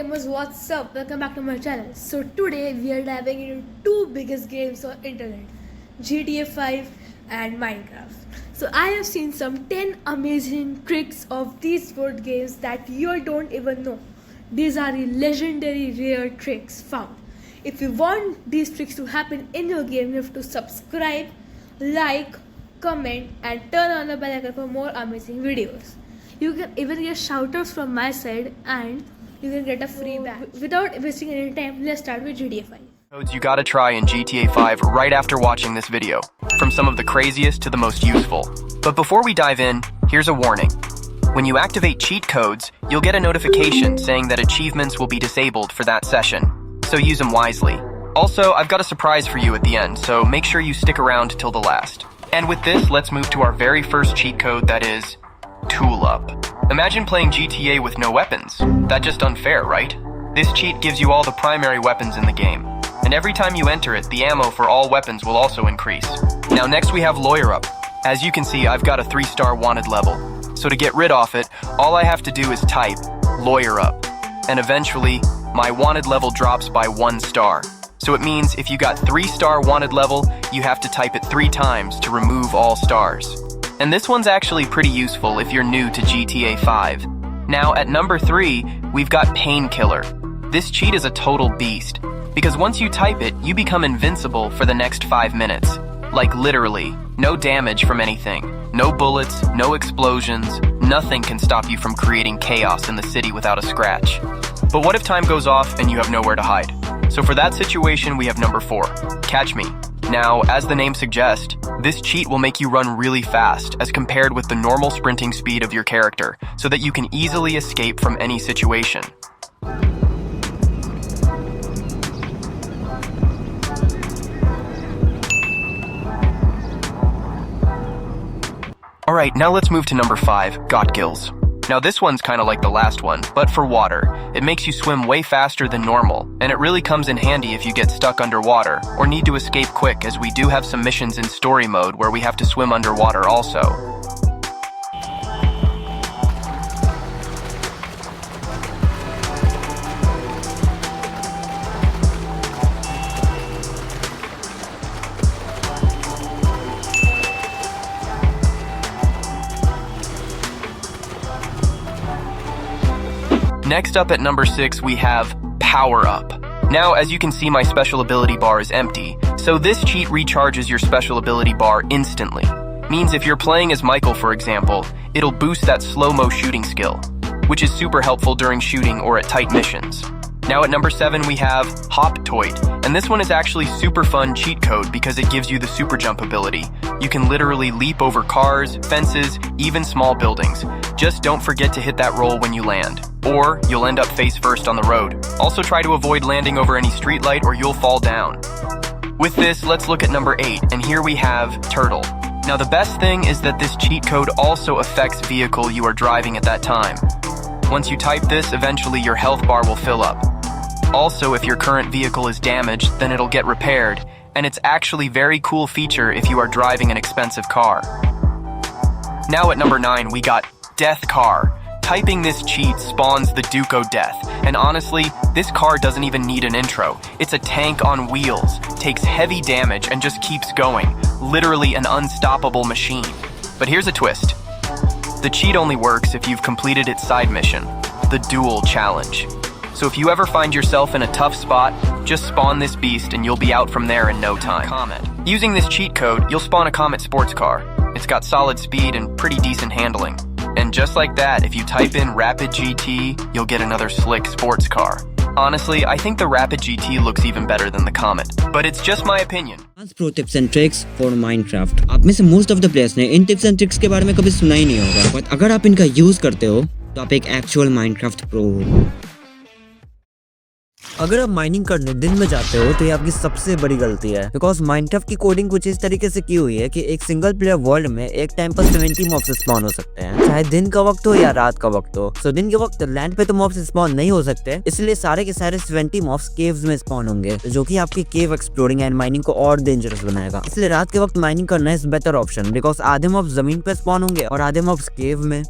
gamers, what's up? Welcome back to my channel. So today we are diving into two biggest games on internet, GTA 5 and Minecraft. So I have seen some 10 amazing tricks of these board games that you don't even know. These are the legendary rare tricks found. If you want these tricks to happen in your game, you have to subscribe, like, comment and turn on the bell icon for more amazing videos. You can even get shoutouts from my side and you can get a free bag. Without wasting any time, let's start with GTA 5. Codes you gotta try in GTA 5 right after watching this video, from some of the craziest to the most useful. But before we dive in, here's a warning. When you activate cheat codes, you'll get a notification saying that achievements will be disabled for that session, so use them wisely. Also, I've got a surprise for you at the end, so make sure you stick around till the last. And with this, let's move to our very first cheat code, that is Tool Up. Imagine playing GTA with no weapons. That's just unfair, right? This cheat gives you all the primary weapons in the game, and every time you enter it, the ammo for all weapons will also increase. Now next we have Lawyer Up. As you can see, I've got a 3-star wanted level, so to get rid of it, all I have to do is type Lawyer Up, and eventually, my wanted level drops by 1 star. So it means if you got 3-star wanted level, you have to type it 3 times to remove all stars. And this one's actually pretty useful if you're new to GTA 5. Now at number 3, we've got Painkiller. This cheat is a total beast, because once you type it, you become invincible for the next 5 minutes. Like literally, no damage from anything, no bullets, no explosions, nothing can stop you from creating chaos in the city without a scratch. But what if time goes off and you have nowhere to hide? So for that situation, we have number 4, Catch Me. Now, as the name suggests, this cheat will make you run really fast as compared with the normal sprinting speed of your character, so that you can easily escape from any situation. Alright, now let's move to number 5, Got Gills. Now this one's kinda like the last one, but for water. It makes you swim way faster than normal, and it really comes in handy if you get stuck underwater, or need to escape quick, as we do have some missions in story mode where we have to swim underwater also. Next up at number 6, we have Power Up. Now, as you can see, my special ability bar is empty, so this cheat recharges your special ability bar instantly. Means if you're playing as Michael, for example, it'll boost that slow-mo shooting skill, which is super helpful during shooting or at tight missions. Now at number 7, we have Hoptoid, and this one is actually super fun cheat code because it gives you the super jump ability. You can literally leap over cars, fences, even small buildings. Just don't forget to hit that roll when you land, or you'll end up face first on the road. Also try to avoid landing over any streetlight or you'll fall down. With this, let's look at number 8, and here we have Turtle. Now the best thing is that this cheat code also affects vehicle you are driving at that time. Once you type this, eventually your health bar will fill up. Also, if your current vehicle is damaged, then it'll get repaired, and it's actually very cool feature if you are driving an expensive car. Now at number 9, we got Death Car. Typing this cheat spawns the Duco Death, and honestly, this car doesn't even need an intro. It's a tank on wheels, takes heavy damage, and just keeps going. Literally an unstoppable machine. But here's a twist. The cheat only works if you've completed its side mission, the Duel Challenge. So if you ever find yourself in a tough spot, just spawn this beast and you'll be out from there in no time. Comet. Using this cheat code, you'll spawn a Comet sports car. It's got solid speed and pretty decent handling. And just like that, if you type in Rapid GT, you'll get another slick sports car. Honestly, I think the Rapid GT looks even better than the Comet, but it's just my opinion. Pro tips and tricks for Minecraft. आप में से most of the players ने इन tips and tricks के बारे में कभी सुना ही नहीं होगा, but अगर आप इनका use करते हो, तो आप एक actual Minecraft pro हो। अगर आप माइनिंग करने दिन में जाते हो तो ये आपकी सबसे बड़ी गलती है, बिकॉज माइनक्राफ्ट की कोडिंग कुछ इस तरीके से की हुई है कि एक सिंगल प्लेयर वर्ल्ड में एक टाइम पर 70 मॉब्स स्पॉन हो सकते हैं, चाहे दिन का वक्त हो या रात का वक्त हो। सो दिन के वक्त लैंड पे तो मॉब्स स्पॉन नहीं हो सकते, इसलिए सारे के सारे 70 मॉब्स केव्स में स्पॉन होंगे, जो कि आपकी केव एक्सप्लोरिंग एंड माइनिंग को और डेंजरस बनाएगा। इसलिए रात के वक्त माइनिंग करना इज बेटर ऑप्शन, बिकॉज आधे मॉब्स जमीन पे स्पॉन होंगे और आधे मॉब्स केव में।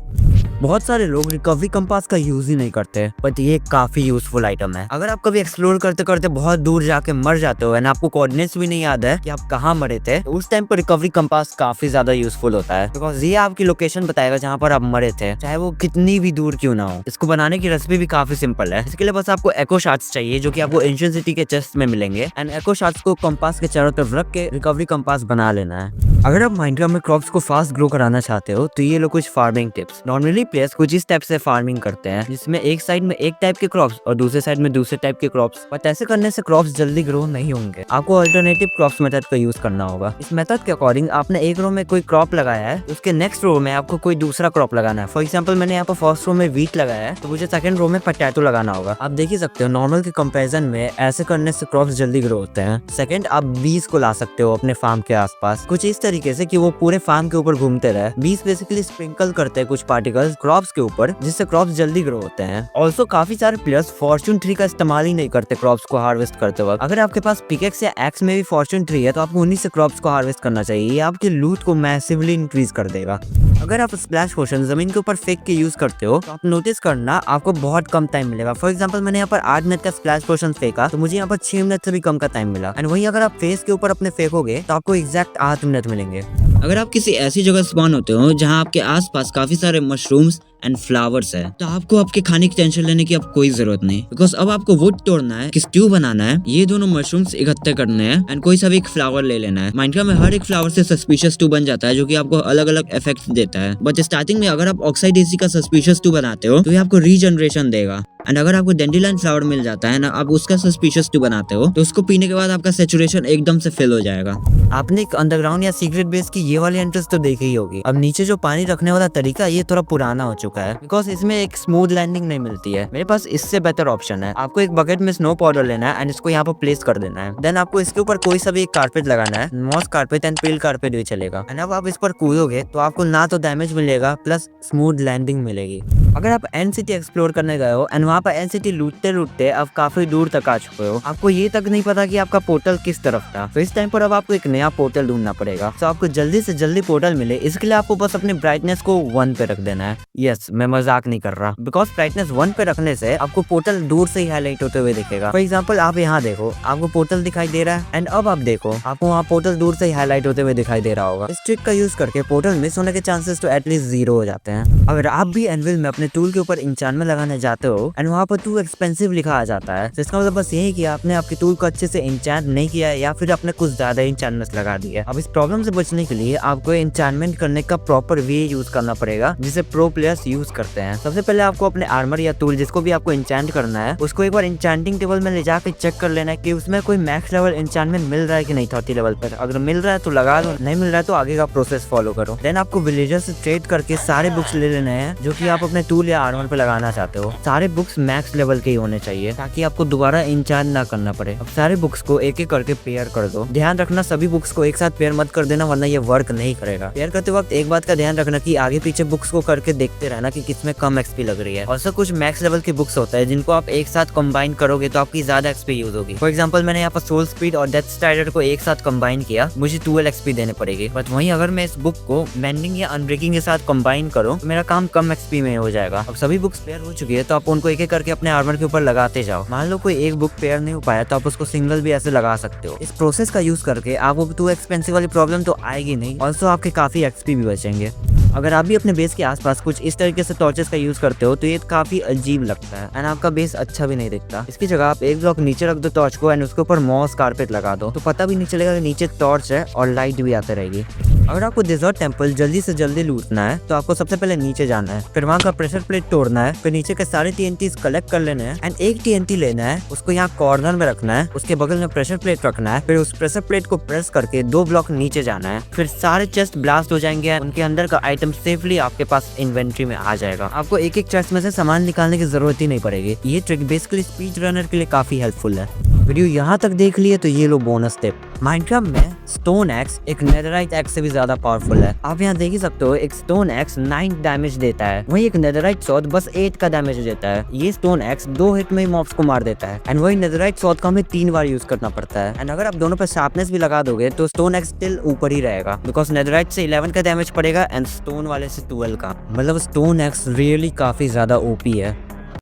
बहुत सारे लोग रिकवरी कंपास का यूज ही नहीं करते, बट ये काफी यूजफुल आइटम है। अगर आप कभी एक्सप्लोर करते करते बहुत दूर जाके मर जाते हो एंड आपको कोऑर्डिनेट्स भी नहीं याद है कि आप कहाँ मरे थे, तो उस टाइम पर रिकवरी कंपास काफी ज्यादा यूजफुल होता है, बिकॉज ये आपकी लोकेशन बताएगा जहाँ पर आप मरे थे, चाहे वो कितनी भी दूर क्यों ना हो। इसको बनाने की रेसिपी भी काफी सिंपल है। इसके लिए बस आपको एको शार्ट्स चाहिए जो कि आपको एंशिएंट सिटी के चेस्ट में मिलेंगे, एंड एको शार्ट्स को कंपास के चारों तरफ रख के रिकवरी कंपास बना लेना है। अगर आप माइनक्राफ्ट में क्रॉप्स को फास्ट ग्रो कराना चाहते हो तो ये लो कुछ फार्मिंग टिप्स। नॉर्मली प्लेयर्स कुछ इस टाइप से फार्मिंग करते हैं, जिसमें एक साइड में एक टाइप के क्रॉप्स और दूसरे साइड में दूसरे टाइप के क्रॉप्स, बट ऐसे करने से क्रॉप्स जल्दी ग्रो नहीं होंगे। आपको अल्टरनेटिव क्रॉप्स मेथड का यूज करना होगा। इस मेथड के अकॉर्डिंग आपने एक रो में कोई क्रॉप लगाया है, उसके नेक्स्ट रो में आपको कोई दूसरा क्रॉप लगाना है। फॉर एग्जाम्पल मैंने यहाँ पर फर्स्ट रो में व्हीट लगाया है, तो मुझे सेकंड रो में पोटैटो लगाना होगा। आप देख ही सकते हो नॉर्मल के कंपैरिजन में ऐसे करने से क्रॉप्स जल्दी ग्रो होते हैं। सेकंड, आप बीज को ला सकते हो अपने फार्म के आसपास कुछ इस तरीके से कि वो पूरे फार्म के ऊपर घूमते रहे। बीज बेसिकली स्प्रिंकल करते हैं कुछ पार्टिकल्स क्रॉप्स के ऊपर, जिससे क्रॉप्स जल्दी ग्रो होते हैं। ऑल्सो काफी सारे प्लेयर्स फॉर्चून ट्री का इस्तेमाल ही नहीं करते क्रॉप्स को हार्वेस्ट करते वक्त। अगर आपके पास पिकेक्स या एक्स में भी फॉर्चून ट्री है तो आपको उन्हीं से क्रॉप्स को हार्वेस्ट करना चाहिए। ये आपके लूट को मैसिवली इंक्रीज कर देगा। अगर आप स्प्लैश पोशन जमीन के ऊपर फेंक के यूज करते हो तो आप नोटिस करना आपको बहुत कम टाइम मिलेगा। फॉर एग्जांपल मैंने यहाँ पर 8 मिनट का स्प्लैश पोशन फेंका तो मुझे यहाँ पर 6 मिनट से भी कम का टाइम मिला, एंड वहीं अगर आप फेस के ऊपर अपने फेंकोगे तो आपको एग्जैक्ट 8 मिनट मिलेंगे। अगर आप किसी ऐसी जगह स्पॉन होते हो जहाँ आपके आसपास काफी सारे मशरूम्स एंड फ्लावर्स है, तो आपको आपके खाने की टेंशन लेने की अब कोई जरूरत नहीं, बिकॉज अब आपको वुड तोड़ना है कि स्ट्यू बनाना है, ये दोनों मशरूम्स इकट्ठे करने हैं एंड कोई सा भी एक फ्लावर ले लेना है। माइनक्राफ्ट में हर एक फ्लावर से सस्पिशियस स्ट्यू बन जाता है जो कि आपको अलग अलग इफेक्ट देता है। बट स्टार्टिंग में अगर आप ऑक्साइडेसी का सस्पिशियस स्ट्यू बनाते हो तो ये आपको रीजनरेशन देगा, एंड अगर आपको डेंडिलाइन फ्लावर मिल जाता है ना, आप उसका सस्पिशियस स्ट्यू बनाते हो तो उसको पीने के बाद आपका सैचुरेशन एकदम से फिल हो जाएगा। आपने एक अंडरग्राउंड या सीक्रेट बेस की ये वाली एंट्रेंस तो देखी ही होगी। अब नीचे जो पानी रखने वाला तरीका ये थोड़ा पुराना हो चुका है, बिकॉज इसमें एक स्मूथ लैंडिंग नहीं मिलती है। मेरे पास इससे बेटर ऑप्शन है। आपको एक बकेट में स्नो पाउडर लेना है एंड इसको यहाँ पर प्लेस कर देना है। देन आपको इसके ऊपर कोई सा भी एक कारपेट लगाना है, moss carpet and pill carpet भी चलेगा। एंड अब आप इस पर कूदोगे तो आपको ना तो डैमेज मिलेगा प्लस स्मूथ लैंडिंग मिलेगी। अगर आप एंड सिटी एक्सप्लोर करने गए हो एंड वहाँ पर एंड सिटी लूटते लूटते अब काफी दूर तक आ चुके हो, आपको ये तक नहीं पता कि आपका पोर्टल किस तरफ था, तो इस टाइम पर अब आपको एक नया पोर्टल ढूंढना पड़ेगा। तो आपको जल्दी से जल्दी पोर्टल मिले इसके लिए आपको बस अपनी ब्राइटनेस को 1 पे रख देना है। यस, मैं मजाक नहीं कर रहा, बिकॉज ब्राइटनेस 1 पे रखने से आपको पोर्टल दूर से ही हाईलाइट होते हुए दिखेगा। फॉर एग्जाम्पल आप यहाँ देखो, आपको पोर्टल दिखाई दे रहा है, एंड अब आप देखो आपको वहाँ पोर्टल दूर से ही हाईलाइट होते हुए दिखाई दे रहा होगा। इस ट्रिक का यूज करके पोर्टल मिस होने के चांसेस तो एटलीस्ट 0 हो जाते हैं। अगर आप भी एनविल में अपने टूल के ऊपर इंचानमेंट लगाने जाते हो एंड वहाँ पर टू एक्सपेंसिव लिखा आ जाता है, तो इसका मतलब बस यही कि आपने आपके टूल को अच्छे से इंचांट नहीं किया है या फिर आपने कुछ ज्यादा इंचानमेंट लगा दिया। अब इस प्रॉब्लम से बचने के लिए आपको इंचानमेंट करने का प्रॉपर वे यूज करना पड़ेगा जिसे प्रो प्लेयर्स यूज करते हैं। सबसे पहले आपको अपने आर्मर या टूल जिसको भी आपको इंचांट करना है उसको एक बार इंचांटिंग टेबल में ले जाकर चेक कर लेना है कि उसमें कोई मैक्स लेवल इंचांटमेंट मिल रहा है कि नहीं 30 लेवल पर। अगर मिल रहा है तो लगा दो, नहीं मिल रहा है तो आगे का प्रोसेस फॉलो करो। देन आपको विलेजर से ट्रेड करके सारे बुक्स ले लेने हैं जो कि आप अपने टूल या आर्मर पे लगाना चाहते हो। सारे बुक्स मैक्स लेवल के ही होने चाहिए ताकि आपको दोबारा इंचार्ज ना करना पड़े। अब सारे बुक्स को एक एक करके पेयर कर दो। ध्यान रखना सभी बुक्स को एक साथ पेयर मत कर देना वरना ये वर्क नहीं करेगा। पेयर करते वक्त एक बात का ध्यान रखना कि आगे पीछे बुक्स को करके देखते रहना कि किसमें कम एक्सपी लग रही है। और कुछ मैक्स लेवल के बुक्स होता है जिनको आप एक साथ कंबाइन करोगे तो आपकी ज्यादा एक्सपी यूज होगी। फॉर एग्जांपल मैंने यहाँ पर सोल स्पीड और डेथ स्ट्राइडर को एक साथ कंबाइन किया, मुझे 12 एक्सपी देने पड़ेगी। बट वहीं अगर मैं इस बुक को मेंडिंग या अनब्रेकिंग के साथ कंबाइन करूँ तो मेरा काम कम एक्सपी में हो जाएगा। अब सभी बुक्स पेयर हो चुकी है तो आप उनको एक एक करके अपने आर्मर के ऊपर लगाते जाओ। मान लो कोई एक बुक पेयर नहीं हो पाया तो आप उसको सिंगल भी ऐसे लगा सकते हो। इस प्रोसेस का यूज करके आपको टू एक्सपेंसिव वाली प्रॉब्लम तो आएगी नहीं, ऑल्सो आपके काफी एक्सपी भी बचेंगे। अगर आप भी अपने बेस के आसपास कुछ इस तरीके से टॉर्चेस का यूज करते हो तो ये काफी अजीब लगता है एंड आपका बेस अच्छा भी नहीं दिखता। इसकी जगह आप एक ब्लॉक नीचे रख दो टॉर्च को एंड उसके ऊपर मॉस कारपेट लगा दो तो पता भी नहीं चलेगा कि नीचे टॉर्च है और लाइट भी आते रहेगी। अगर आपको डेजर्ट टेंपल जल्दी से जल्दी लूटना है तो आपको सबसे पहले नीचे जाना है, फिर वहाँ का प्रेशर प्लेट तोड़ना है, फिर नीचे के सारे TNTs कलेक्ट कर लेने हैं एंड एक TNT लेना है, उसको यहाँ कॉर्नर में रखना है, उसके बगल में प्रेशर प्लेट रखना है, फिर उस प्रेशर प्लेट को प्रेस करके 2 ब्लॉक नीचे जाना है, फिर सारे चेस्ट ब्लास्ट हो जाएंगे, उनके अंदर का आइटम सेफली आपके पास इन्वेंट्री में आ जाएगा। आपको एक एक चेस्ट में से सामान निकालने की जरूरत ही नहीं पड़ेगी। ये ट्रिक बेसिकली स्पीड रनर के लिए काफी हेल्पफुल है। वीडियो यहाँ तक देख लिए तो ये लो बोनस टिप। माइनक्राफ्ट में स्टोन एक्स एक नेदराइट एक्स से भी ज्यादा पावरफुल है। आप यहाँ देख ही सकते हो, एक स्टोन एक्स 9 डैमेज देता है, वही एक नेदराइट सॉर्ड बस 8 का डैमेज देता है। ये स्टोन एक्स 2 हिट में ही मॉब्स को मार देता है, एंड वही नेदराइट सॉर्ड का हमें 3 बार यूज करना पड़ता है। एंड अगर आप दोनों पर शार्पनेस भी लगा दोगे तो स्टोन एक्स स्टिल ऊपर ही रहेगा, बिकॉज नेदराइट से 11 का डैमेज पड़ेगा एंड स्टोन वाले से 12 का। मतलब स्टोन एक्स रियली काफी ज्यादा ओपी है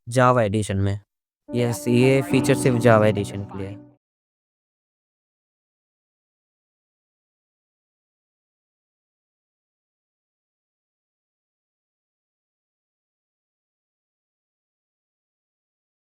जावा एडिशन में। यस, ये फीचर सिर्फ जावा एडिशन के लिए है।